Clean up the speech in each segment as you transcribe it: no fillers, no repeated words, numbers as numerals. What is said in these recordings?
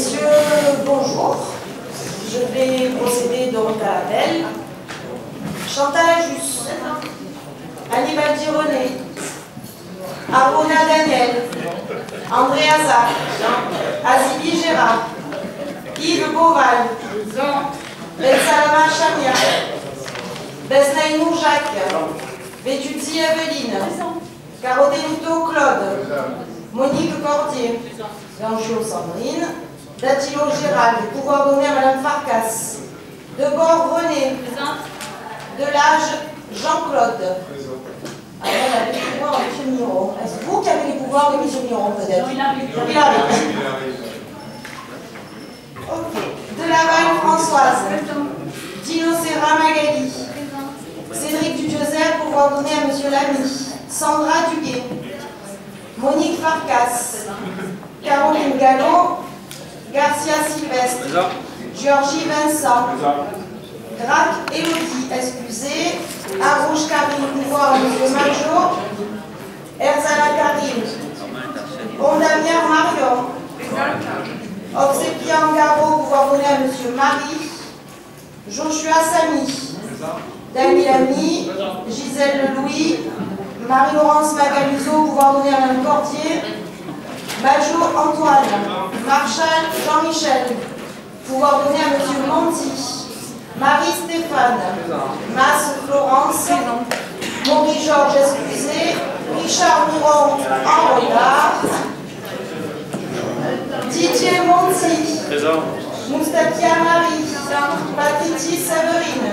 Messieurs, bonjour. Je vais procéder donc à l'appel. Chantal Ajus, Annibal René, Arona Daniel, André Hazard, Azibi Gérard, Yves Beauval, Bensalama Chamia, Besnaïnou Jacques, Bétutsi Evelyne, Carodenuto Claude, Monique Cordier, Danchio Sandrine, Datilo Gérald, pouvoir donner à Madame Farkas, Debord René, Delage Jean-Claude. Alors, on a les pouvoirs de M. Miron. Est-ce vous qui avez les pouvoirs de M. Miron, peut-être? Il arrive. Ok. Delaval Françoise, Dino Serra Magali, Cédric Dudiozer, pouvoir donner à M. Lamy, Sandra Duguay, Monique Farkas, Caroline Gallo, Garcia Sylvestre, Georgie Vincent, Grac Élodie, excusez, Arouche Karim, pouvoir M. Majo, Erzala Karim, Ondamien Marion, Obsépian Garo, pouvoir donner à M. Marie, Joshua Samy, Dany Lamy, Gisèle Louis, Marie-Laurence Magaluso, pouvoir donner à Mme Cordier, Majo Antoine, Marshall Jean-Michel, pouvoir donner à M. Monti, Marie-Stéphane, Masse Florence, Maurice-Georges, excusez, Richard Miron en retard, Didier Monti, Moustapia Marie, Patrici Séverine,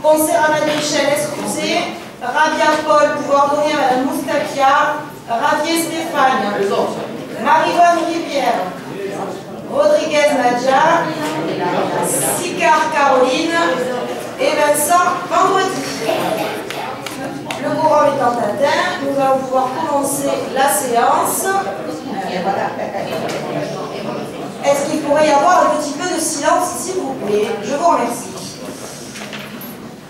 Conservat Michel, excusez, Rabia Paul, pouvoir donner à Mme Moustapia, Ravier Stéphane, Marie-Vonne Rivière, Rodriguez Nadia, Sicard Caroline et Vincent Vendredi. Le quorum étant atteint, nous allons pouvoir commencer la séance. Est-ce qu'il pourrait y avoir un petit peu de silence, s'il vous plaît? Je vous remercie.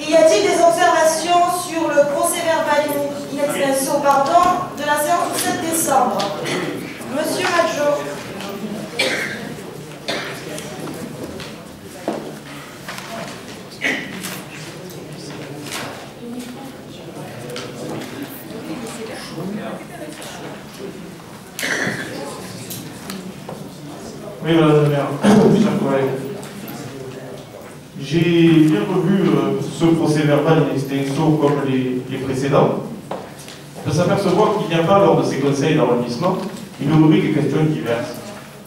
Y a-t-il des observations sur le procès-verbal in extenso, de la séance du 7 décembre? Monsieur Maggio. Oui, madame la maire, chers collègues. J'ai bien revu ce procès-verbal in extenso comme les précédents. On peut s'apercevoir qu'il n'y a pas, lors de ces conseils d'arrondissement, une rubrique questions diverses.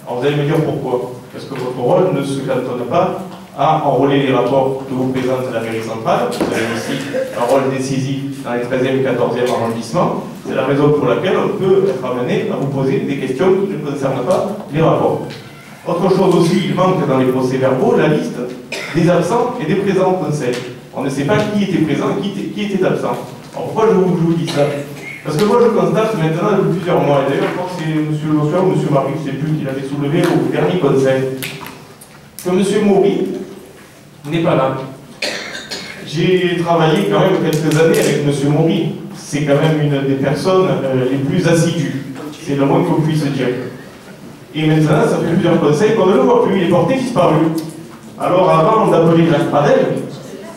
Alors vous allez me dire pourquoi. Parce que votre rôle ne se cantonne pas à enrôler les rapports que vous présente la mairie centrale. Vous avez aussi un rôle décisif dans les 13e et 14e arrondissements. C'est la raison pour laquelle on peut être amené à vous poser des questions qui ne concernent pas les rapports. Autre chose aussi, il manque dans les procès-verbaux la liste des absents et des présents au conseil. On ne sait pas qui était présent et qui était absent. Alors pourquoi je vous dis ça? Parce que moi je constate maintenant depuis plusieurs mois, et d'ailleurs je crois que c'est M. Joshua ou M. Marie, je ne sais plus, qui l'avait soulevé au dernier conseil, que M. Maury n'est pas là. J'ai travaillé quand même quelques années avec M. Maury. C'est quand même une des personnes les plus assidues. C'est le moins qu'on puisse dire. Et maintenant, ça fait plusieurs conseils qu'on ne le voit plus, il est porté disparu. Alors avant d'appeler Jacques Pradel,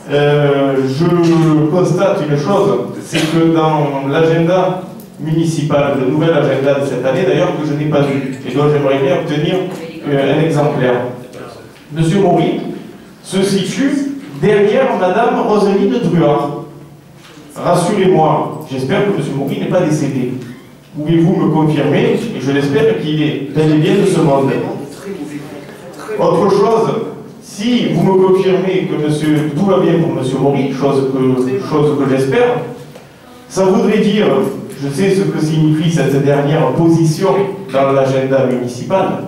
je constate une chose, c'est que dans l'agenda municipal, le nouvel agenda de cette année d'ailleurs, que je n'ai pas vu, et dont j'aimerais bien obtenir un exemplaire, M. Maury se situe derrière Madame Roseline Druard. Rassurez-moi, j'espère que M. Maury n'est pas décédé. Pouvez-vous me confirmer, et je l'espère qu'il est bel et bien de ce monde. Autre chose, si vous me confirmez que tout va bien pour M. Maury, chose que j'espère, ça voudrait dire, je sais ce que signifie cette dernière position dans l'agenda municipal,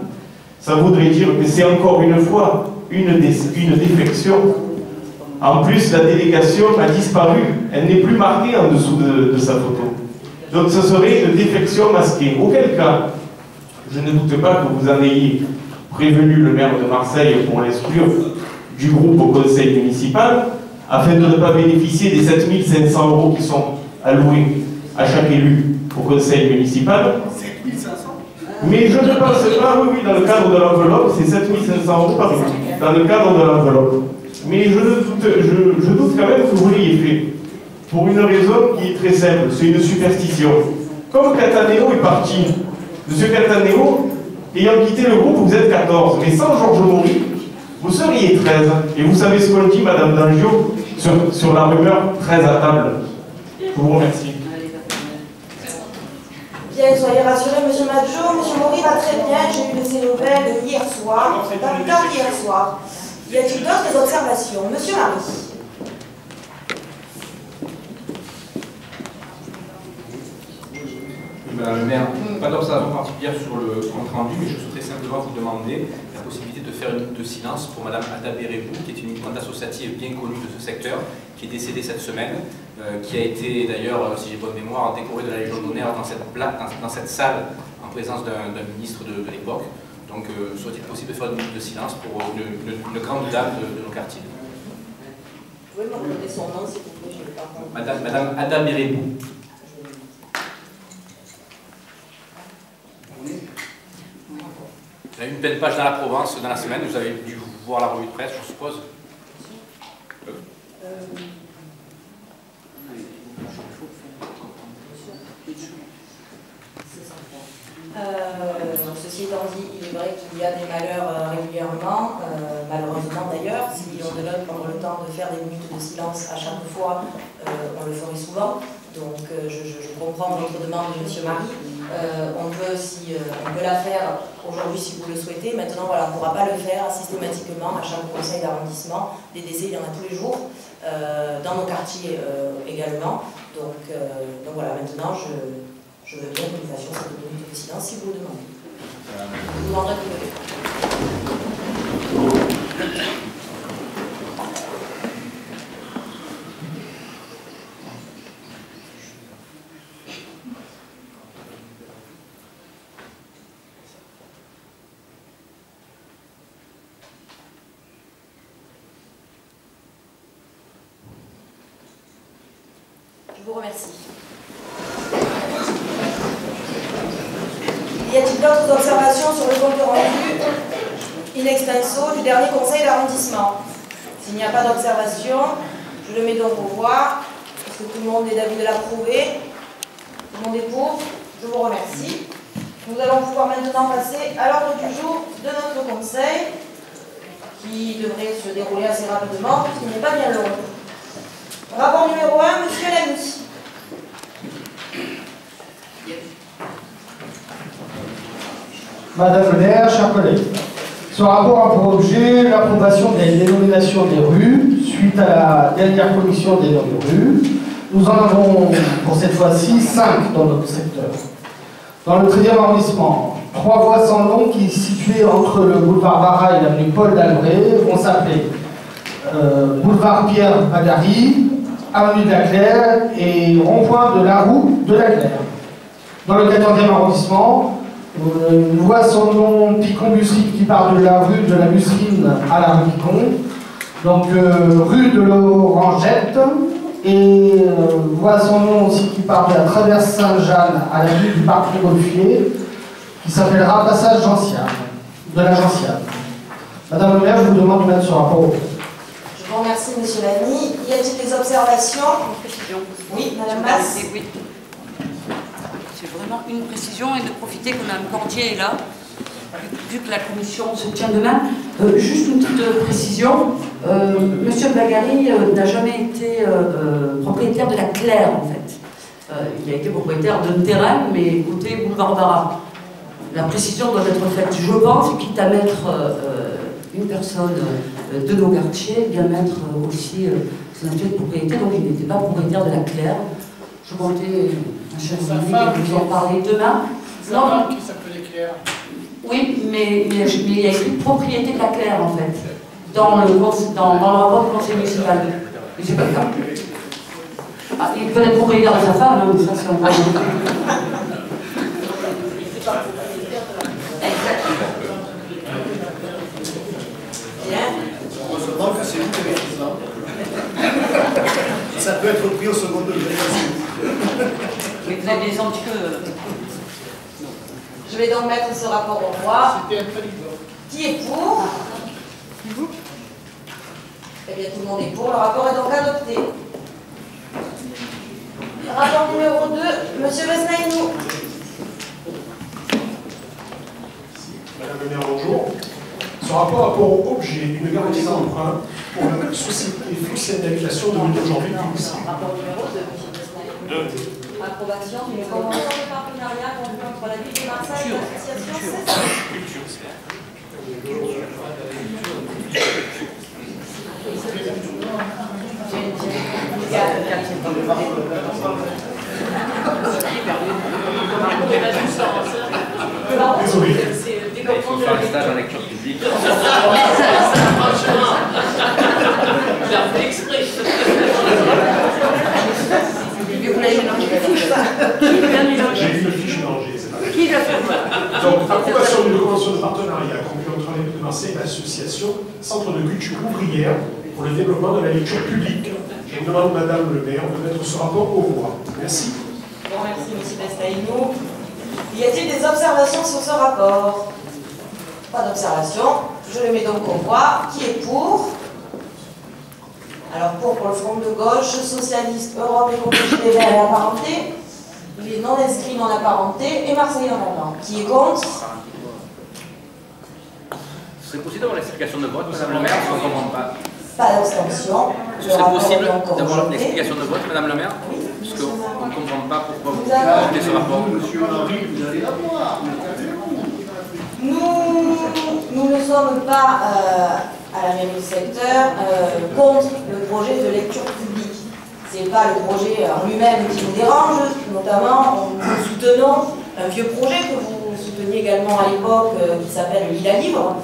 ça voudrait dire que c'est encore une fois une défection. En plus, la délégation a disparu, elle n'est plus marquée en dessous de sa photo. Donc ce serait une défection masquée. Auquel cas, je ne doute pas que vous en ayez prévenu le maire de Marseille pour l'exclure du groupe au conseil municipal, afin de ne pas bénéficier des 7 500 € qui sont alloués à chaque élu au conseil municipal. 7 500 ? Mais je ne pense pas, oui, dans le cadre de l'enveloppe, c'est 7 500 € par jour, dans le cadre de l'enveloppe. Mais je doute quand même que vous l'ayez fait, pour une raison qui est très simple, c'est une superstition. Comme Cattaneo est parti, M. Cattaneo, ayant quitté le groupe, vous êtes 14, mais sans Georges Maury, vous seriez 13. Et vous savez ce qu'on dit, Madame Dangio, sur la rumeur 13 à table. Je vous remercie. Bien, soyez rassurés, Monsieur Madjo, Monsieur Maury va très bien. J'ai eu de ces nouvelles hier soir, pas plus tard qu'hier soir. Y a-t-il d'autres observations? Monsieur Marie. Madame le maire, pas d'observation particulière sur le compte rendu, mais je souhaiterais simplement vous demander la possibilité de faire une minute de silence pour Madame Ada Bérébou, qui est une militante associative bien connue de ce secteur, qui est décédée cette semaine, qui a été d'ailleurs, si j'ai bonne mémoire, décorée de la Légion d'honneur dans cette salle en présence d'un ministre de l'époque. Donc, soit-il possible de faire une minute de silence pour une grande dame de nos quartiers. Vous pouvez me donner son nom, s'il vous plaît, je ne l'ai pas compris. Madame Ada Bérébou. Il y a eu une belle page dans la Provence dans la semaine, vous avez dû voir la revue de presse, je suppose. Ceci étant dit, il est vrai qu'il y a des malheurs régulièrement, malheureusement d'ailleurs. Si on devait prendre le temps de faire des minutes de silence à chaque fois, on le ferait souvent. Donc je comprends votre demande, Monsieur Marie. On peut la faire aujourd'hui si vous le souhaitez. Maintenant, voilà, on ne pourra pas le faire systématiquement à chaque conseil d'arrondissement. Des décès, il y en a tous les jours, dans nos quartiers également. Donc voilà, maintenant, je veux bien que nous fassions cette minute de silence si vous le demandez. Je vous demanderai de le faire. Je vous remercie. Y a-t-il d'autres observations sur le compte rendu in extenso du dernier conseil d'arrondissement? S'il n'y a pas d'observation, je le mets donc au voix. Est-ce que tout le monde est d'avis de l'approuver? Tout le monde est pour? Je vous remercie. Nous allons pouvoir maintenant passer à l'ordre du jour de notre conseil, qui devrait se dérouler assez rapidement, puisqu'il n'est pas bien long. Rapport numéro 1, Monsieur Lamy. Madame le maire, chers collègues, ce rapport a pour objet l'approbation des dénominations des rues suite à la dernière commission des noms de rues. Nous en avons pour cette fois-ci 5 dans notre secteur. Dans le 13e arrondissement, 3 voies sans nom qui, situées entre le boulevard Barra et l'avenue Paul d'Albret, vont s'appeler boulevard Pierre Bagary, avenue de la Claire et rond-point de la Roue de la Claire. Dans le 14e arrondissement, une voie sans nom Picon-Busserie qui part de la rue de la Busserine à la rue Picon, donc rue de l'Orangette, et voie sans nom aussi qui part de la traverse Saint-Jeanne à la rue du Parc Montgolfier, qui s'appellera Passage Gentiane, de la Gentiane. Madame le maire, je vous demande de mettre ce rapport au vote. Je vous remercie, Monsieur Lamy. Y a-t-il des observations? Une précision. Oui, Madame Masse. Oui. C'est vraiment une précision et de profiter que Mme Cordier est là, vu que la commission se tient demain. Juste une petite précision. Monsieur Bagary n'a jamais été propriétaire de la Claire, en fait. Il a été propriétaire d'un terrain, mais côté boulevard Barra. La précision doit être faite, je pense, quitte à mettre une personne de nos quartiers, bien mettre aussi son actuel propriétaire, donc il n'était pas propriétaire de la Claire. Je comptais, vous en parler demain. Non, qui s'appelait Claire. Oui, mais il y a écrit propriété de la Claire, en fait, dans le rapport du conseil municipal. Mais c'est pas le cas. Ah, il peut être propriétaire de sa femme, hein, mais ça c'est un Heureusement que c'est vous qui avez fait ça. Ça peut être pris au second degré. Mais vous avez des antiques. Je vais donc mettre ce rapport au voix. C'était invalidant. Qui est pour? Eh bien, tout le monde est pour. Le rapport est donc adopté. Rapport numéro 2, M. Besnaïnou. Madame le maire, bonjour. Ce rapport a pour objet une garantie d'emprunt pour la société Fuxen d'Habitation de aujourd'hui publique. Rapport numéro 2, M. Besnaïnou. Approbation d'une convention de partenariat conclue entre la ville de Marseille et l'association César. Désolé. Il faut faire un stage en lecture publique. J'ai vu le fiche mélangé, c'est pas Qui l'a fait? Donc, approbation d'une convention de partenariat conclue entre la ville de Marseille et l'association Centre de culture ouvrière pour le développement de la lecture publique. Je vous demande, Madame le maire, de mettre ce rapport au voix. Merci. Bon, merci, M. Besnaïnou. Y a-t-il des observations sur ce rapport? Pas d'observation. Je le mets donc au voix. Qui est pour? Alors, pour le front de gauche, socialiste, Europe, Écologie des Verts et apparentés. Les non-inscrits non apparentés et Marseille en avant. Qui est contre? Ce serait possible d'avoir l'explication de vote, Madame le maire, parce qu'on ne comprend pas. Pas d'abstention. Ce Le serait rapport possible est donc d'avoir rejeté. l'explication de vote, Madame le maire? Oui, Parce qu'on ne comprend pas pourquoi vous Vous avez- votez ce rapport. Monsieur Henri, vous allez la voir. Nous ne sommes pas à la mairie du secteur contre le projet de lecture publique. Ce n'est pas le projet en lui-même qui nous dérange, notamment nous soutenons un vieux projet que vous souteniez également à l'époque qui s'appelle Lila Libre,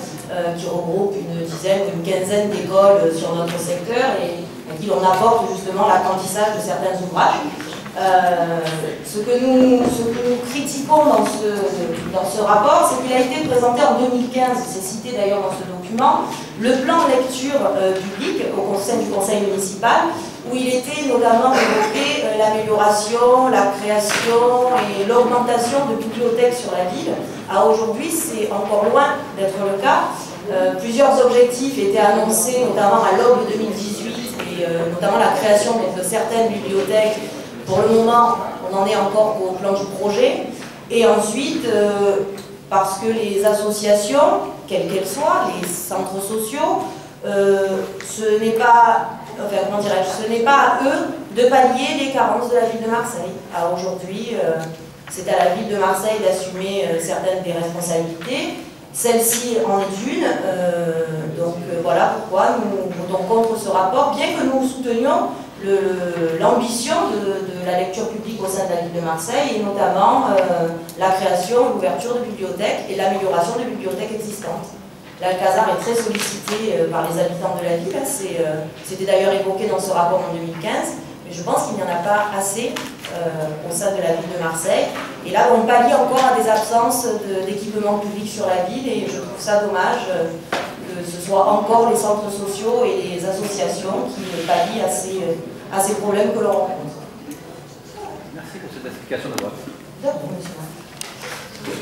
qui regroupe une dizaine ou une quinzaine d'écoles sur notre secteur et à qui l'on apporte justement l'apprentissage de certains ouvrages. Ce que nous critiquons dans ce rapport, c'est qu'il a été présenté en 2015, c'est cité d'ailleurs dans ce document, le plan lecture public au sein du conseil municipal, où il était notamment évoqué l'amélioration, la création et l'augmentation de bibliothèques sur la ville. À aujourd'hui, c'est encore loin d'être le cas. Plusieurs objectifs étaient annoncés, notamment à l'aube 2018, et notamment la création de certaines bibliothèques. Pour le moment, on en est encore au plan du projet. Et ensuite, parce que les associations, quelles qu'elles soient, les centres sociaux, ce n'est pas à eux de pallier les carences de la ville de Marseille. Alors aujourd'hui, c'est à la ville de Marseille d'assumer certaines des responsabilités. Celle-ci en est une. Voilà pourquoi nous votons contre ce rapport, bien que nous soutenions l'ambition de la lecture publique au sein de la ville de Marseille et notamment la création, l'ouverture de bibliothèques et l'amélioration de bibliothèques existantes. L'Alcazar est très sollicité par les habitants de la ville, c'était d'ailleurs évoqué dans ce rapport en 2015, mais je pense qu'il n'y en a pas assez au sein de la ville de Marseille. Et là, on pallie encore à des absences d'équipements publics sur la ville et je trouve ça dommage que ce soit encore les centres sociaux et les associations qui pallient à ces problèmes que l'on rencontre. Merci pour cette explication de vote.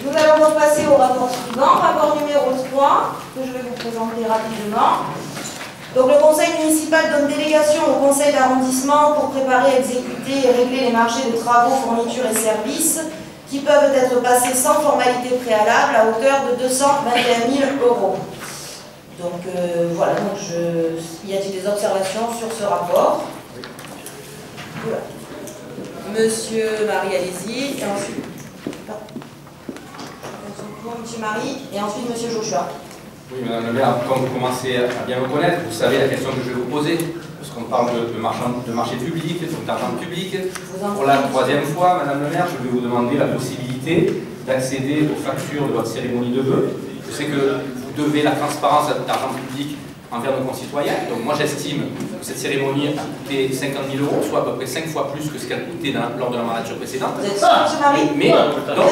Nous allons donc passer au rapport suivant, rapport numéro 3, que je vais vous présenter rapidement. Donc le conseil municipal donne délégation au conseil d'arrondissement pour préparer, exécuter et régler les marchés de travaux, fournitures et services qui peuvent être passés sans formalité préalable à hauteur de 221 000 €. Donc voilà, y a-t-il des observations sur ce rapport? Voilà. Monsieur Marie, allez-y, et ensuite... Monsieur Marie, et ensuite Monsieur Joshua. Oui, Madame le maire, quand vous commencez à bien me connaître, vous savez la question que je vais vous poser, parce qu'on parle de marché public, donc d'argent public. Pour la troisième fois, Madame le maire, je vais vous demander la possibilité d'accéder aux factures de votre cérémonie de vœux. Je sais que vous devez la transparence d'argent public envers nos concitoyens. Donc moi j'estime que cette cérémonie a coûté 50 000 €, soit à peu près 5 fois plus que ce qu'elle coûtait lors de la mandature précédente. Vous êtes sûr, M. Marie? Mais donc,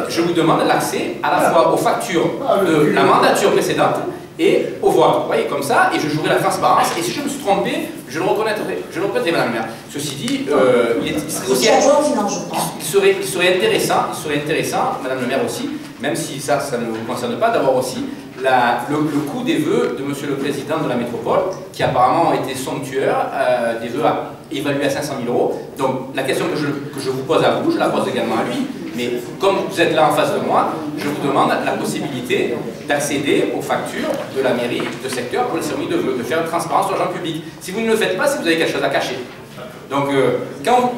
je vous demande l'accès à la fois aux factures de la mandature précédente et au vote. Vous voyez, comme ça, et je jouerai la transparence, et si je me suis trompé, je le reconnaîtrai, madame la maire. Ceci dit, il serait intéressant, madame la maire aussi, même si ça ne vous concerne pas, d'avoir aussi le coût des vœux de monsieur le président de la métropole, qui apparemment ont été somptueux, des vœux évalués à 500 000 €. Donc la question que je vous pose à vous, je la pose également à lui, mais comme vous êtes là en face de moi, je vous demande la possibilité d'accéder aux factures de la mairie de secteur pour les cérémonies de vœux, de faire une transparence sur l'argent public. Si vous ne le faites pas, c'est que vous avez quelque chose à cacher. Donc, quand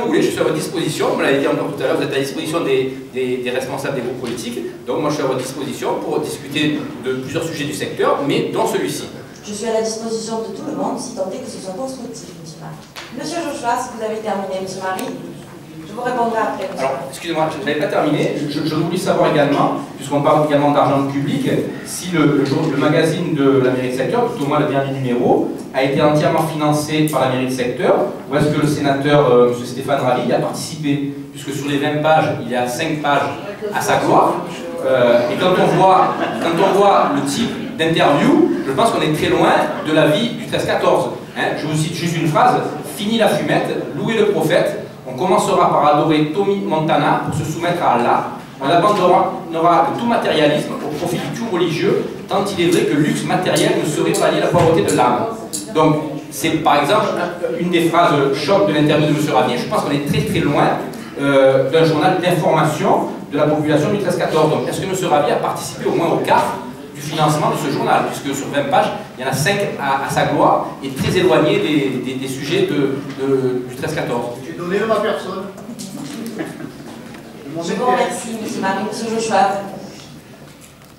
vous voulez, je suis à votre disposition. Vous l'avez dit encore tout à l'heure, vous êtes à la disposition des responsables des groupes politiques. Donc, moi, je suis à votre disposition pour discuter de plusieurs sujets du secteur, mais dont celui-ci. Je suis à la disposition de tout le monde, si tant est que ce soit constructif, M. Marie. Monsieur Joshua, si vous avez terminé, M. Marie, je vous répondrai après. Alors, excusez-moi, je n'avais pas terminé. Je voulais savoir également, puisqu'on parle également d'argent public, si le magazine de la mairie de secteur, tout au moins le dernier numéro, a été entièrement financé par la mairie de secteur, ou est-ce que le sénateur M. Stéphane Rally a participé, puisque sur les 20 pages, il y a 5 pages à sa gloire, et quand on voit le type d'interview, je pense qu'on est très loin de la vie du 13-14. Hein. Je vous cite juste une phrase: fini la fumette, louez le prophète, on commencera par adorer Tommy Montana pour se soumettre à Allah. On abandonnera de tout matérialisme au profit du tout religieux, tant il est vrai que le luxe matériel ne saurait pallier la pauvreté de l'âme. Donc, c'est par exemple une des phrases choc de l'interview de M. Ravier. Je pense qu'on est très très loin d'un journal d'information de la population du 13-14. Donc, est-ce que M. Ravier a participé au moins au quart du financement de ce journal, puisque sur 20 pages, il y en a 5 à sa gloire, et très éloigné des sujets du 13-14. J'ai donné à ma personne. Je vous remercie, M. Marie. M. Joshua.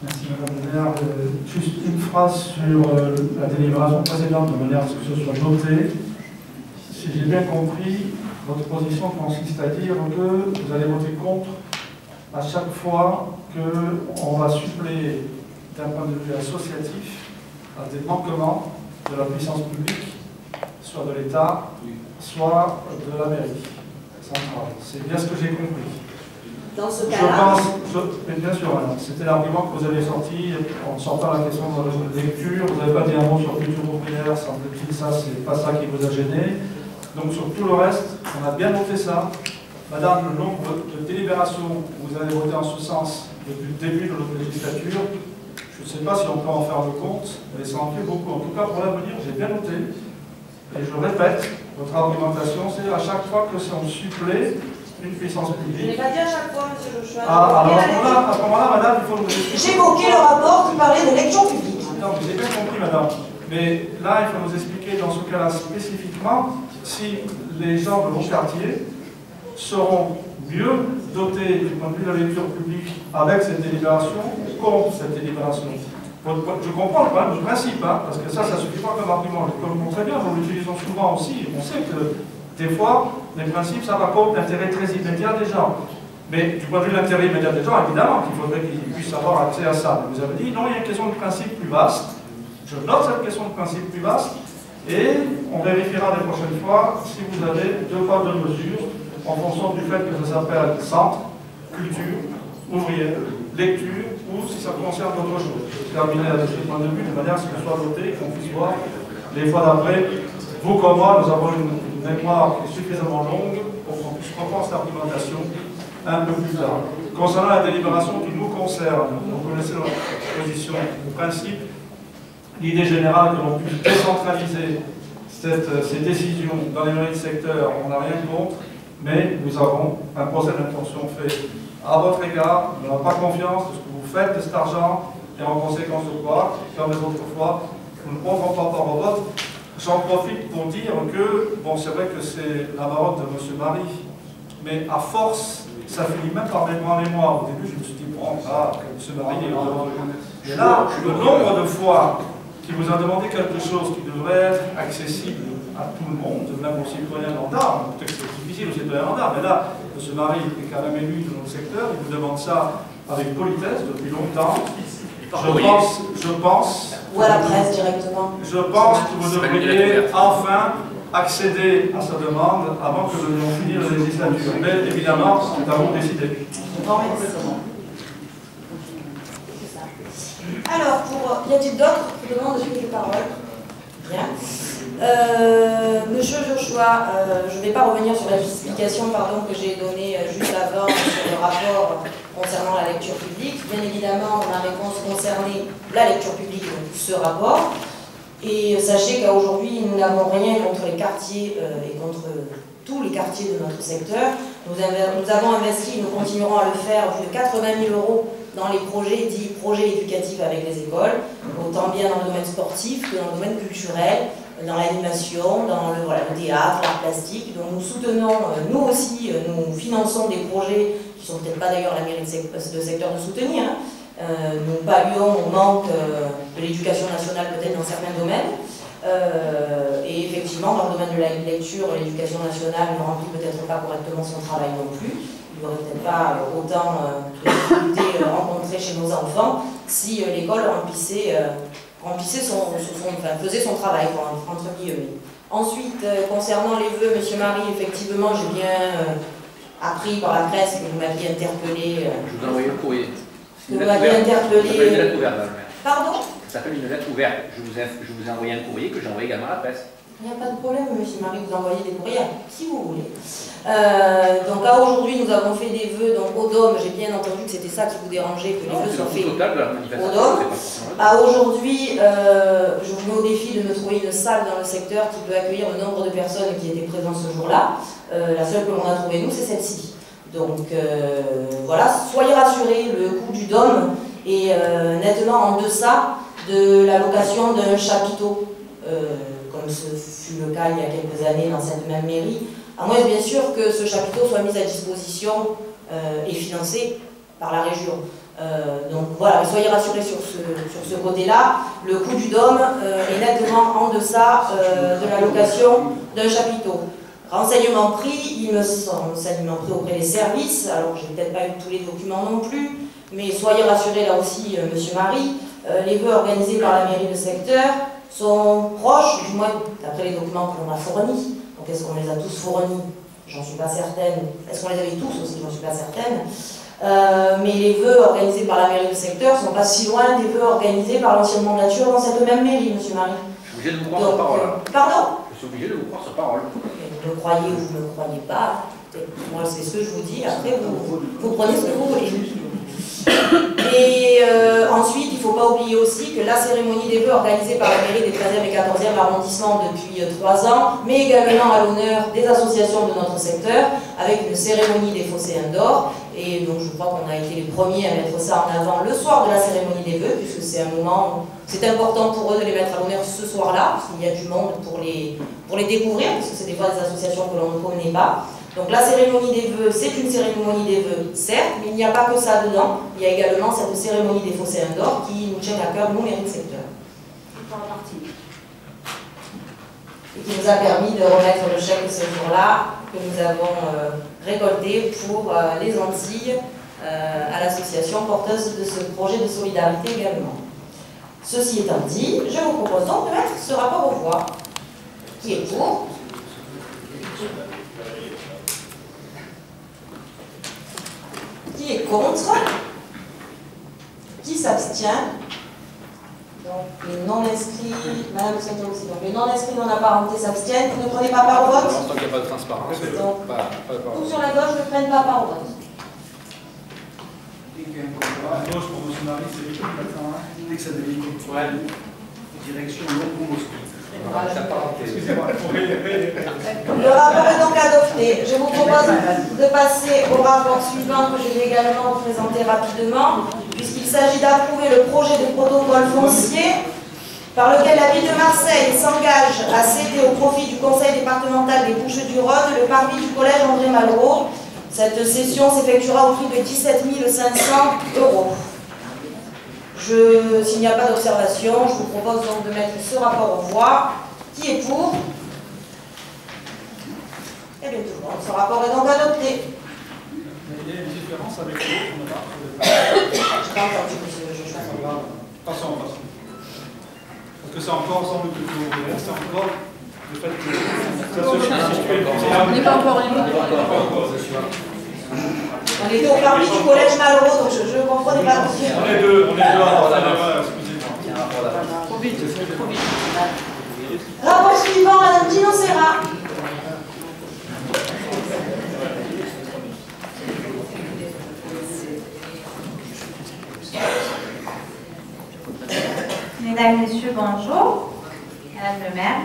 Merci Madame la maire. Juste une phrase sur la délibération précédente, de manière à ce que ce soit noté. Si j'ai bien compris, votre position consiste à dire que vous allez voter contre à chaque fois qu'on va suppléer d'un point de vue associatif à des manquements de la puissance publique, soit de l'État, soit de la mairie centrale. C'est bien ce que j'ai compris. Dans ce cas-là, bien sûr, c'était l'argument que vous avez sorti en sortant la question de la lecture. Vous n'avez pas dit un mot sur culture ouvrière, semble-t-il, ça, c'est pas ça qui vous a gêné. Donc sur tout le reste, on a bien noté ça. Madame, le nombre de délibérations que vous avez voté en ce sens depuis le début de notre législature, je ne sais pas si on peut en faire le compte, mais ça en fait beaucoup. En tout cas, pour l'avenir, j'ai bien noté. Et je répète, votre argumentation, c'est à chaque fois que on supplée une puissance publique. je n'ai pas dit à chaque fois, M. Joshua. Alors à ce moment-là, madame, il faut nous expliquer. J'évoquais le rapport qui parlait de lecture publique. Non, j'ai bien compris, madame. Mais là, il faut nous expliquer, dans ce cas-là, spécifiquement, si les gens de vos quartiers seront mieux dotés du point de vue de la lecture publique avec cette délibération ou contre cette délibération. Je comprends le problème du principe, hein, parce que ça ne suffit pas comme argument. Je peux le montrer bien, nous l'utilisons souvent aussi. On sait que des fois, les principes, ça va contre l'intérêt très immédiat des gens. Mais du point de vue de l'intérêt immédiat des gens, évidemment qu'il faudrait qu'ils puissent avoir accès à ça. Mais vous avez dit, non, il y a une question de principe plus vaste. Je note cette question de principe plus vaste, et on vérifiera les prochaines fois si vous avez deux poids, deux mesures, en fonction du fait que ça s'appelle centre, culture, ouvrière, lecture, ou si ça concerne d'autres choses. Je vais terminer à ce point de vue, de manière à ce que ce soit voté, qu'on puisse voir les fois d'après. Vous comme moi, nous avons une mémoire qui est suffisamment longue pour qu'on puisse reprendre cette argumentation un peu plus tard. Concernant la délibération qui nous concerne, vous connaissez notre position de principe. L'idée générale que l'on puisse décentraliser ces décisions dans les mairies de secteur, on n'a rien contre, mais nous avons un procès d'intention fait à votre égard. On n'a pas confiance de ce que vous faites de cet argent, et en conséquence de quoi, comme les autres fois, nous ne prendrons pas part au vote. J'en profite pour dire que, bon, c'est vrai que c'est la marotte de M. Marie, mais à force, ça finit même par mettre en mémoire. Au début, je me suis dit, bon, là, M. Marie est devant le... Et là, le nombre de fois qu'il vous a demandé quelque chose qui devrait être accessible à tout le monde, même aux citoyens lambda, peut-être que c'est difficile aux citoyens lambda, mais là, M. Marie est quand même élu de notre secteur, il vous demande ça avec politesse depuis longtemps. Je pense, ou à la presse directement. Je pense que vous devriez enfin accéder à sa demande avant que nous ayons fini la législature. Mais évidemment, c'est à vous de décider. Bon, merci. Alors, y a-t-il d'autres qui demandent de suite la parole? Bien. Monsieur Joshua, je ne vais pas revenir sur la justification que j'ai donnée juste avant sur le rapport concernant la lecture publique. Bien évidemment, ma réponse concernait la lecture publique, donc ce rapport. Et sachez qu'aujourd'hui, nous n'avons rien contre les quartiers et contre tous les quartiers de notre secteur. Nous avons investi, et nous continuerons à le faire, plus de 80 000 € dans les projets dits projets éducatifs avec les écoles, autant bien dans le domaine sportif que dans le domaine culturel, dans l'animation, dans le théâtre, l'art plastique. Donc nous soutenons, nous aussi, nous finançons des projets qui ne sont peut-être pas d'ailleurs la mairie de secteur de soutenir. Nous pallions au manque de l'éducation nationale peut-être dans certains domaines. Et effectivement, dans le domaine de la lecture, l'éducation nationale ne remplit peut-être pas correctement son travail non plus. Il n'y aurait peut-être pas autant de difficultés rencontrées chez nos enfants si l'école faisait son travail, entre guillemets. Ensuite, concernant les vœux, Monsieur Marie, effectivement, j'ai bien appris par la presse que vous m'aviez interpellé. Je vous ai envoyé un courrier. Que vous m'aviez interpellé. Ça s'appelle une lettre ouverte, Pardon? Ça s'appelle une lettre ouverte. Je vous ai envoyé un courrier que j'ai envoyé également à la presse. Il n'y a pas de problème, Monsieur Marie, vous envoyez des courriers, si vous voulez. Donc là, aujourd'hui, nous avons fait des vœux au Dôme. J'ai bien entendu que c'était ça qui vous dérangeait, que les vœux soient faits au Dôme. Aujourd'hui, je vous mets au défi de me trouver une salle dans le secteur qui peut accueillir le nombre de personnes qui étaient présentes ce jour-là. La seule que l'on a trouvée, nous, c'est celle-ci. Donc voilà, soyez rassurés, le coût du Dôme est nettement en deçà de la location d'un chapiteau, comme ce fut le cas il y a quelques années dans cette même mairie, à moins bien sûr que ce chapiteau soit mis à disposition et financé par la région. Donc voilà, soyez rassurés sur ce côté-là. Le coût du Dôme est nettement en deçà de la location d'un chapiteau. Renseignements pris, il me semble, renseignements pris auprès des services, alors j'ai peut-être pas eu tous les documents non plus, mais soyez rassurés là aussi, Monsieur Marie, les vœux organisés par la mairie de secteur sont proches, du moins d'après les documents que l'on a fournis. Donc est-ce qu'on les a tous fournis? J'en suis pas certaine. Est-ce qu'on les avait tous aussi? J'en suis pas certaine. Mais les vœux organisés par la mairie de secteur ne sont pas si loin des vœux organisés par l'ancienne mandature dans cette même mairie, Monsieur Marie. Je suis obligé de vous croire sur parole. Pardon? Je suis obligé de vous croire sur parole. Vous me croyez ou vous ne me croyez pas, moi c'est ce que je vous dis, après vous prenez ce que vous voulez. Et ensuite, il ne faut pas oublier aussi que la cérémonie des vœux organisée par la mairie des 13e et 14e arrondissements depuis 3 ans, mais également à l'honneur des associations de notre secteur, avec une cérémonie des Phocéens d'or. Et donc je crois qu'on a été les premiers à mettre ça en avant le soir de la cérémonie des vœux, puisque c'est un moment, c'est important pour eux de les mettre à l'honneur ce soir-là, parce qu'il y a du monde pour les découvrir, parce que c'est des fois des associations que l'on ne connaît pas. Donc la cérémonie des vœux, c'est une cérémonie des vœux, certes, mais il n'y a pas que ça dedans. Il y a également cette cérémonie des Phocéens d'or qui nous tient à cœur, nous, mairie de secteur. Et qui nous a permis de remettre le chèque ce jour-là que nous avons récolté pour les Antilles à l'association porteuse de ce projet de solidarité également. Ceci étant dit, je vous propose donc de mettre ce rapport aux voix. Qui est pour? Qui est contre? Qui s'abstient? Donc les non-inscrits, Madame Santo aussi, donc les non-inscrits non apparentés s'abstiennent. Vous ne prenez pas part au vote? Tant qu'il n'y a pas de transparence. Donc, tous sur la gauche ne prennent pas part au vote. À gauche pour M. Marie, c'est l'équipe maintenant, dès que ça devient culturel, direction non-mosquée. Excusez-moi, le rapport est donc adopté. Je vous propose de passer au rapport suivant que je vais également vous présenter rapidement, puisqu'il s'agit d'approuver le projet de protocole foncier par lequel la ville de Marseille s'engage à céder au profit du conseil départemental des Bouches-du-Rhône le parvis du collège André Malraux. Cette cession s'effectuera au prix de 17 500 €. S'il n'y a pas d'observation, je vous propose donc de mettre ce rapport aux voix. Qui est pour? Eh bien, tout le monde. Ce rapport est donc adopté. Il y a une différence avec l'autre, on n'a pas. Je n'ai pas entendu, monsieur Joshua. Passons. Parce que c'est encore, sans doute, c'est encore le fait que ça se situe. On n'est pas encore libre. On était au parvis du collège Malraux, donc je ne comprenais pas. On est deux. Mesdames, Messieurs, bonjour. Madame le maire.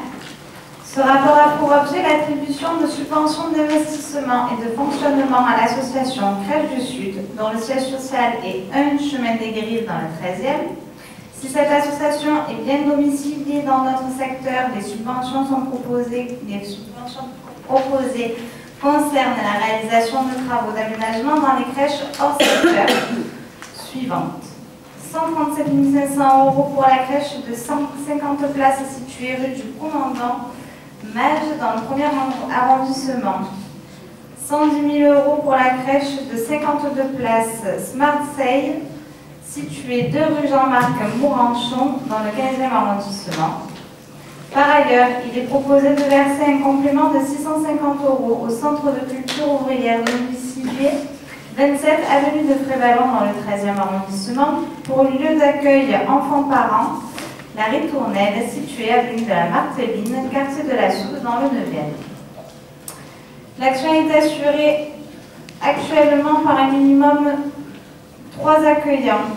Ce rapport a pour objet l'attribution de subventions d'investissement et de fonctionnement à l'association Crèche du Sud, dont le siège social est 1 chemin des Grives dans le 13e. Si cette association est bien domiciliée dans notre secteur, les subventions proposées concernent la réalisation de travaux d'aménagement dans les crèches hors secteur suivantes. 137 500 € pour la crèche de 150 places située rue du Commandant Mage dans le 1er arrondissement. 110 000 € pour la crèche de 52 places Smart Sale située 2 rue Jean-Marc Mouranchon dans le 15e arrondissement. Par ailleurs, il est proposé de verser un complément de 650 € au Centre de culture ouvrière domicilié 27 avenue de Frévalon dans le 13e arrondissement pour le lieu d'accueil enfants-parents, la Ritournelle, située avenue de la Marteline, quartier de la Soude dans le 9e. L'action est assurée actuellement par un minimum 3 accueillants,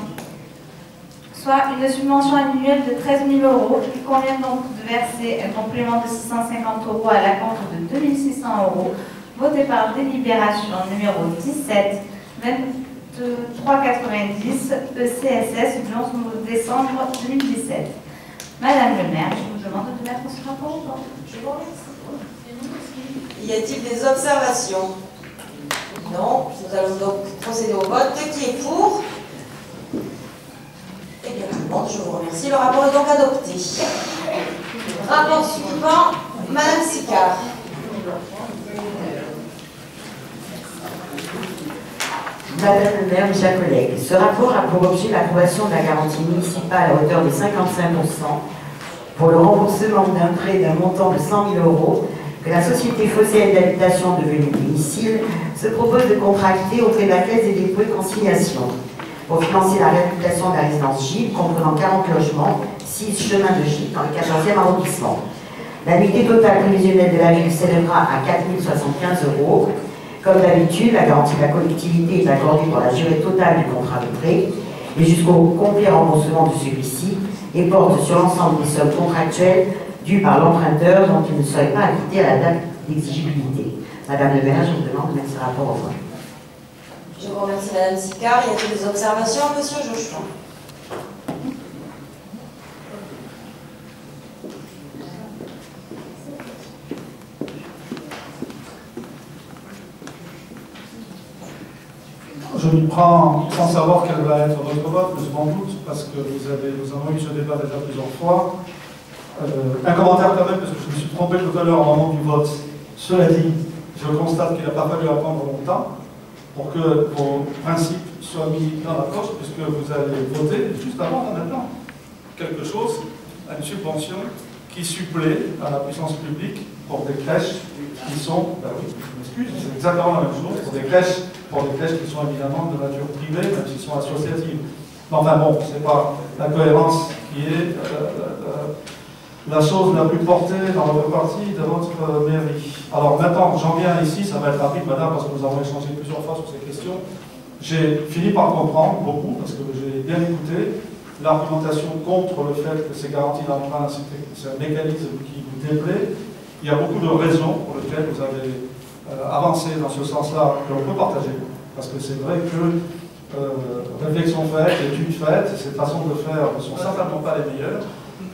soit une subvention annuelle de 13 000 €. Il convient donc de verser un complément de 650 € à la compte de 2 600 € voté par délibération numéro 17 2390 ECSS du 11 décembre 2017. Madame le maire, je vous demande de mettre ce rapport au vote. Je vous remercie. Y a-t-il des observations? Non. Nous allons donc procéder au vote. Qui est pour? Eh bien, tout le monde, je vous remercie. Le rapport est donc adopté. Rapport suivant, Madame Sicard. Madame le maire, mes chers collègues, ce rapport a pour objet l'approbation de la garantie municipale à hauteur de 55% pour le remboursement d'un prêt d'un montant de 100 000 € que la société phocéenne d'habitation devenue domicile se propose de contracter auprès de la Caisse des dépôts et consignations pour financer la réhabilitation de la résidence Gilles comprenant 40 logements, 6 chemins de Gilles dans le 14e arrondissement. La nuitée totale prévisionnelle de la ville s'élèvera à 4 075 €. Comme d'habitude, la garantie de la collectivité est accordée pour la durée totale du contrat de prêt et jusqu'au complet remboursement de celui-ci et porte sur l'ensemble des sommes contractuelles dues par l'emprunteur dont il ne serait pas acquitté à la date d'exigibilité. Madame le maire, je vous demande de mettre ce rapport au vote. Je vous remercie, Madame Sicard. Y a-t-il des observations? Monsieur Jochon. Je m'y prends sans savoir quel va être votre vote, je m'en doute, parce que nous avons eu ce débat déjà plusieurs fois. Un commentaire quand même, parce que je me suis trompé tout à l'heure au moment du vote. Cela dit, je constate qu'il n'a pas fallu attendre longtemps pour que vos principes soient mis dans la poche, puisque vous allez voter juste avant, maintenant, quelque chose, à une subvention qui supplée à la puissance publique pour des crèches qui sont, ben oui, je m'excuse, c'est exactement la même chose, pour des crèches qui sont évidemment de nature privée, même s'ils sont associatives. Mais enfin bon, c'est pas la cohérence qui est la chose la plus portée dans votre parti de votre mairie. Alors maintenant, j'en viens ici, ça va être rapide, madame, parce que nous avons échangé plusieurs fois sur ces questions. J'ai fini par comprendre beaucoup, parce que j'ai bien écouté l'argumentation contre le fait que ces garanties d'emprunt, c'est un mécanisme qui vous déplaît. Il y a beaucoup de raisons pour lesquelles vous avez avancé dans ce sens-là, que l'on peut partager. Parce que c'est vrai que réflexion faite, études faites, ces façons de faire ne sont certainement pas les meilleures.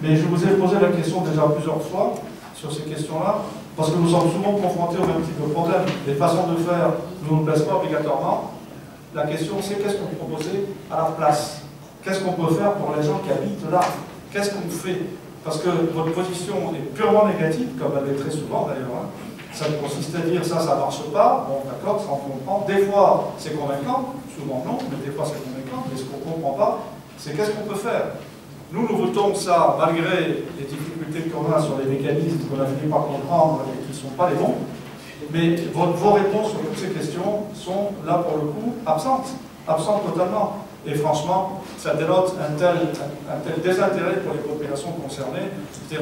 Mais je vous ai posé la question déjà plusieurs fois sur ces questions-là, parce que nous sommes souvent confrontés au même type de problème. Les façons de faire ne nous plaisent pas obligatoirement. La question, c'est qu'est-ce qu'on peut proposer à la place? Qu'est-ce qu'on peut faire pour les gens qui habitent là? Qu'est-ce qu'on fait? Parce que votre position est purement négative, comme elle est très souvent d'ailleurs. Ça consiste à dire ça ne marche pas, bon d'accord, ça on comprend. Des fois c'est convaincant, souvent non, mais des fois c'est convaincant. Mais ce qu'on ne comprend pas, c'est qu'est-ce qu'on peut faire. Nous votons ça malgré les difficultés qu'on a sur les mécanismes qu'on a fini par comprendre et qui ne sont pas les bons. Mais vos réponses sur toutes ces questions sont là pour le coup absentes totalement. Et franchement, ça dénote un tel désintérêt pour les populations concernées.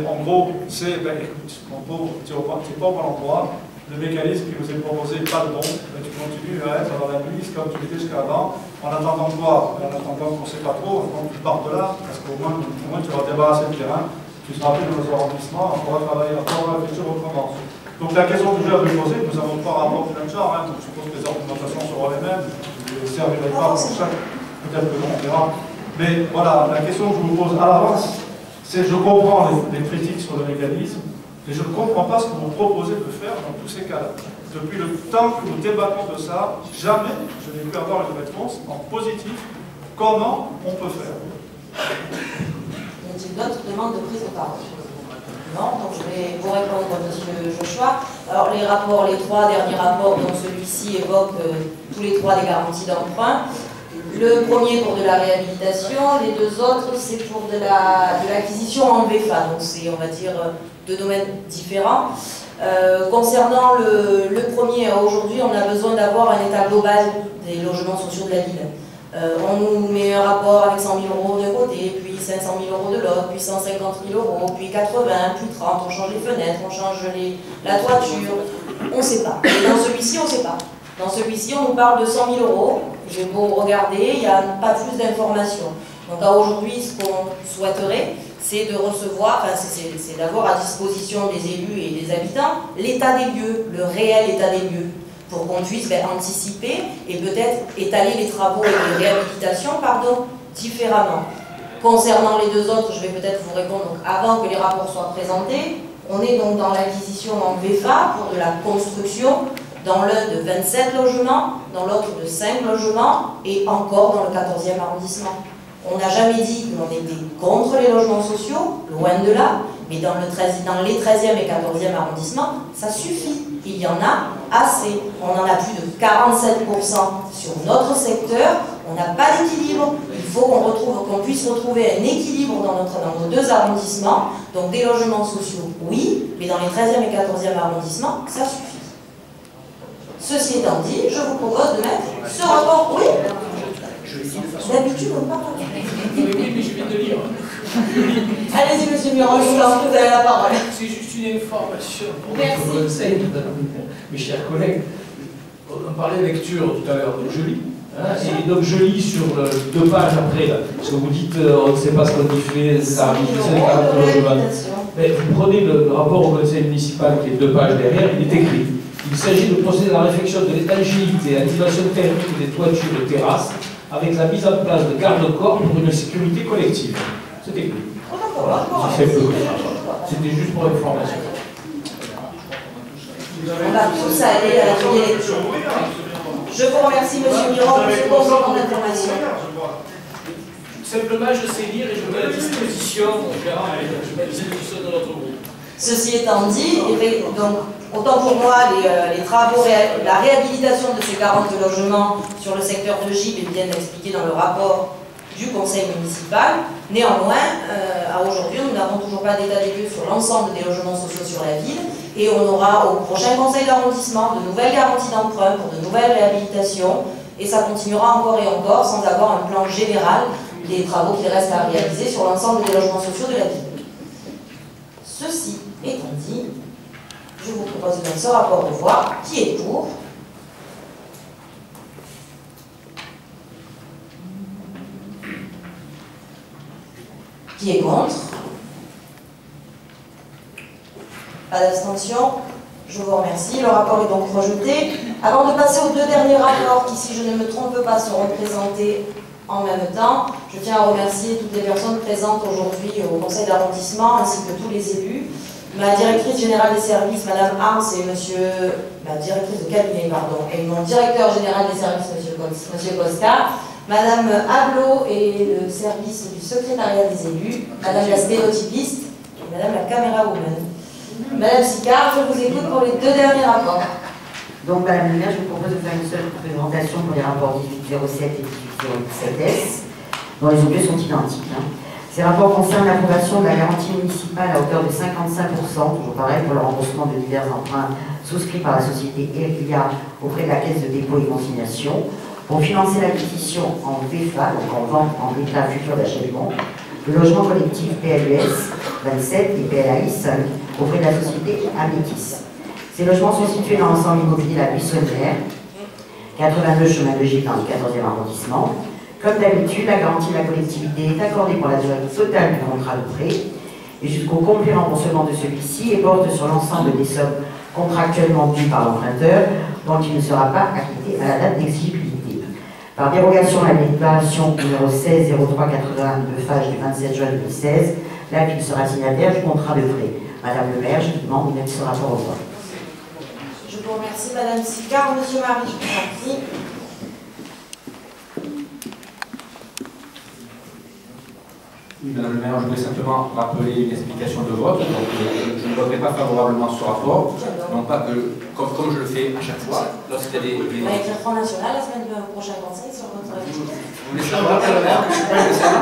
En gros, c'est, ben écoute, mon pauvre, tu n'es pas au bon endroit, le mécanisme qui vous est proposé n'est pas le bon, mais tu continues à être dans la nuit comme tu l'étais jusqu'à avant, En attendant quoi? En attendant qu'on ne sait pas trop, quand tu pars de là, parce qu'au moins tu vas débarrasser le terrain, tu seras plus dans nos arrondissements, on pourra travailler, on pourra réfléchir autrement. Donc la question que je vais vous poser, nous avons pas un rapport du même genre, donc je suppose que les argumentations seront les mêmes, je ne les servirai pas pour chaque, peut-être que non, on verra. Mais voilà, la question que je vous pose à l'avance, c'est je comprends les critiques sur le mécanisme, mais je ne comprends pas ce que vous proposez de faire dans tous ces cas-là. Depuis le temps que nous débattons de ça, jamais je n'ai pu avoir une réponse en positif. Comment on peut faire? Y a-t-il d'autres demandes de prise de parole? Non, donc je vais vous répondre, M. Joshua. Alors les rapports, les trois derniers rapports, donc celui-ci évoque tous les trois les garanties d'emprunt. Le premier pour de la réhabilitation, les deux autres c'est pour de l'acquisition en VFA, donc c'est, on va dire, deux domaines différents. Concernant le premier, aujourd'hui on a besoin d'avoir un état global des logements sociaux de la ville. On nous met un rapport avec 100 000 € d'un côté, puis 500 000 € de l'autre, puis 150 000 €, puis 80, puis 30, on change les fenêtres, on change la toiture, on ne sait pas. Et dans celui-ci, on ne sait pas. Dans celui-ci, on nous parle de 100 000 €, j'ai beau regarder, il n'y a pas plus d'informations. Donc aujourd'hui, ce qu'on souhaiterait, c'est de recevoir, enfin c'est d'avoir à disposition des élus et des habitants l'état des lieux, le réel état des lieux, pour qu'on puisse anticiper et peut-être étaler les travaux et les réhabilitations, différemment. Concernant les deux autres, je vais peut-être vous répondre, donc avant que les rapports soient présentés, on est donc dans l'acquisition en VFA pour de la construction, dans l'un de 27 logements, dans l'autre de 5 logements, et encore dans le 14e arrondissement. On n'a jamais dit que l'on était contre les logements sociaux, loin de là, mais dans les 13e et 14e arrondissements, ça suffit. Il y en a assez. On en a plus de 47% sur notre secteur. On n'a pas d'équilibre. Il faut qu'on puisse retrouver un équilibre dans nos deux arrondissements. Donc des logements sociaux, oui, mais dans les 13e et 14e arrondissements, ça suffit. Ceci étant dit, je vous propose de mettre ce rapport. Oui. D'habitude, on parle. Oui, mais je viens de lire. Allez-y, monsieur Miron, je vous lance, vous avez la parole. C'est juste une information pour Merci. votre conseil, mes chers collègues. On parlait lecture tout à l'heure, donc je lis. Et donc je lis sur 2 pages après, là, parce que vous dites on ne sait pas ce qu'on y fait, ça arrive, c'est les 40 logements. Mais vous prenez le rapport au conseil municipal qui est 2 pages derrière, il est écrit. Il s'agit de procéder à la réflexion de l'étanchéité et activation thermique des toitures et terrasses avec la mise en place de garde-corps pour une sécurité collective. C'était écrit. C'était juste pour information. On va tous aller à la première lecture. Je vous remercie, monsieur Miron, pour ce complément d'information. Simplement, je sais lire et je mets à disposition de notre groupe. Ceci étant dit, donc, autant pour moi, les travaux, la réhabilitation de ces 40 logements sur le secteur de Gilles est bien expliqué dans le rapport du conseil municipal. Néanmoins, à aujourd'hui, nous n'avons toujours pas d'état des lieux sur l'ensemble des logements sociaux sur la ville et on aura au prochain conseil d'arrondissement de nouvelles garanties d'emprunt pour de nouvelles réhabilitations et ça continuera encore et encore sans avoir un plan général des travaux qui restent à réaliser sur l'ensemble des logements sociaux de la ville. Ceci étant dit, je vous propose de mettre ce rapport de voix qui est pour. Qui est contre? Pas d'abstention? Je vous remercie. Le rapport est donc rejeté. Avant de passer aux 2 derniers rapports qui, si je ne me trompe pas, seront présentés en même temps, je tiens à remercier toutes les personnes présentes aujourd'hui au conseil d'arrondissement ainsi que tous les élus. Ma directrice générale des services, Madame Arms, et ma directrice de cabinet, pardon, et mon directeur général des services, Monsieur Costa, Madame Ablot et le service du secrétariat des élus, Madame la stéréotypiste et Madame la caméra woman. Madame Sicard, je vous écoute pour les 2 derniers rapports. Donc, Madame le maire, je vous propose de faire une seule présentation pour les rapports 1807 et 1807S, dont les objets sont identiques. Ces rapports concernent l'approbation de la garantie municipale à hauteur de 55%, toujours pareil, pour le remboursement de divers emprunts souscrits par la société Elia auprès de la Caisse de dépôt et consignation, pour financer l'acquisition en VFA, donc en vente en état futur d'achèvement, de logements collectifs PLUS 27 et PLAI 5 auprès de la société Amétis. Ces logements sont situés dans l'ensemble immobilier La Buissonnière, 82 chemin de Gilles dans le 14e arrondissement. Comme d'habitude, la garantie de la collectivité est accordée pour la durée totale du contrat de prêt et jusqu'au complet remboursement de celui-ci et porte sur l'ensemble des sommes contractuellement dues par l'emprunteur dont il ne sera pas acquitté à la date d'exigibilité. Par dérogation à la déclaration numéro 16-03-81 de FAGE du 27 juin 2016, la ville sera signataire du contrat de prêt. Madame le maire, je demande de mettre ce rapport au vote. Je vous remercie, Madame Sicard. Monsieur Marie, je vous en prie. Oui, Madame le maire, je voulais simplement rappeler une explication de vote. Donc, je ne voterai pas favorablement ce rapport. Non pas que, comme je le fais à chaque fois, lorsqu'il y a des... Avec le Front National, la semaine prochaine conseil sur votre... Vous voulez savoir, Madame le maire, que je suis pas spécial.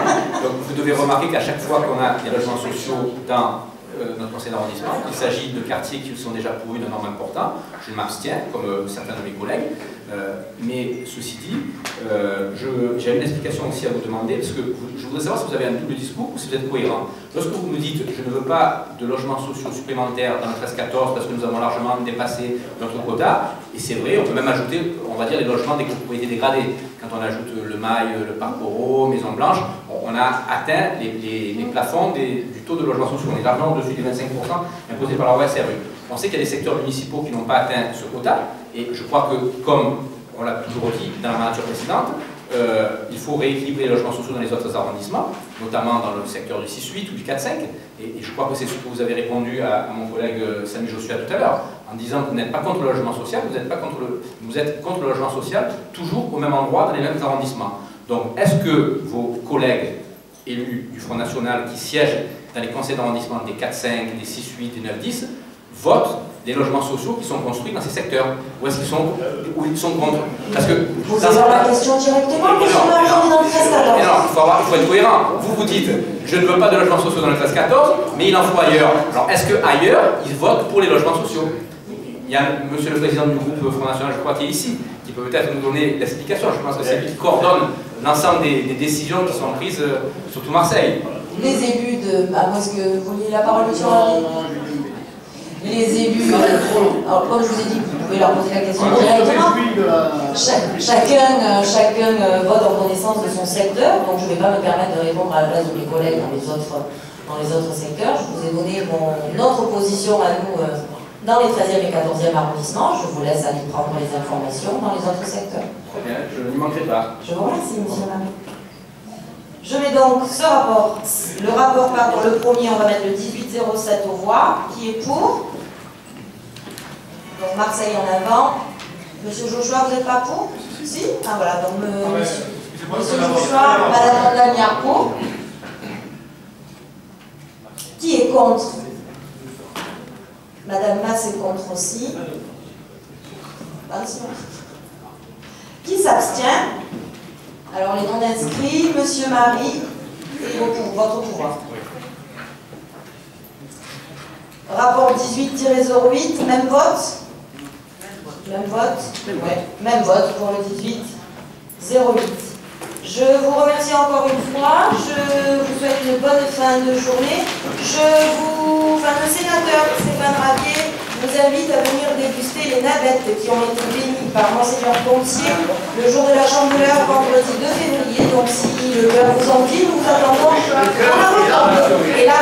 Donc, vous devez remarquer qu'à chaque fois qu'on a des logements sociaux dans notre conseil d'arrondissement, il s'agit de quartiers qui sont déjà pourvus d'un nombre important. Je m'abstiens, comme certains de mes collègues. Mais ceci dit, j'ai une explication aussi à vous demander, parce que je voudrais savoir si vous avez un double discours ou si vous êtes cohérent. Lorsque vous me dites je ne veux pas de logements sociaux supplémentaires dans le 13-14 parce que nous avons largement dépassé notre quota, et c'est vrai, on peut même ajouter, on va dire, les logements des copropriétés dégradées. Quand on ajoute le Mail, le Parc Oro, Maison Blanche, on a atteint les plafonds du taux de logements sociaux. On est largement au-dessus des 25% imposés par la loi SRU. On sait qu'il y a des secteurs municipaux qui n'ont pas atteint ce quota, et je crois que, comme on l'a toujours dit dans la mandature précédente, il faut rééquilibrer les logements sociaux dans les autres arrondissements, notamment dans le secteur du 6-8 ou du 4-5, et je crois que c'est ce que vous avez répondu à mon collègue Samy Joshua tout à l'heure, en disant que vous n'êtes pas contre le logement social, vous êtes contre le logement social toujours au même endroit, dans les mêmes arrondissements. Donc, est-ce que vos collègues élus du Front National qui siègent dans les conseils d'arrondissement des 4-5, des 6-8, des 9-10, votent des logements sociaux qui sont construits dans ces secteurs? Ou est-ce qu'ils sont contre? Parce que vous avez la question directement, monsieur le maire, on est dans le 13-14. Il faut être cohérent. Vous dites, je ne veux pas de logements sociaux dans le 13-14, mais il en faut ailleurs. Alors, est-ce qu'ailleurs, ils votent pour les logements sociaux? Il y a monsieur le président du groupe Front National, je crois, qui est ici, qui peut peut-être nous donner l'explication. Je pense que c'est lui qui coordonne l'ensemble des décisions qui sont prises, surtout Marseille. Les élus de... Ah, parce que vous vouliez la parole, monsieur les élus, alors comme je vous ai dit, vous pouvez leur poser la question directement. Chacun vote en connaissance de son secteur, donc je ne vais pas me permettre de répondre à la place de mes collègues dans les autres secteurs. Je vous ai donné notre position à nous dans les 13e et 14e arrondissements. Je vous laisse aller prendre les informations dans les autres secteurs. Très bien, je n'y manquerai pas. Je vous remercie, monsieur Marie. Je mets donc ce rapport, le rapport, pardon, le premier, on va mettre le 1807 aux voix, qui est pour. Donc Marseille en avant. Monsieur Joshua, vous n'êtes pas pour? Si? Ah voilà, donc monsieur Joshua, madame Lamière pour. Qui est contre? Madame Masse est contre aussi. Qui s'abstient? Alors les non-inscrits, monsieur Marie et votre pouvoir. Rapport 18-08, même vote? Même vote? Ouais. Même vote pour le 18-08. Je vous remercie encore une fois. Je vous souhaite une bonne fin de journée. Le sénateur Stéphane Ravier vous invite à venir déguster les navettes qui ont été bénies par Monseigneur Pontier le jour de la Chandeleur, vendredi 2 février. Donc si le cœur vous en dit, nous vous attendons. Et là,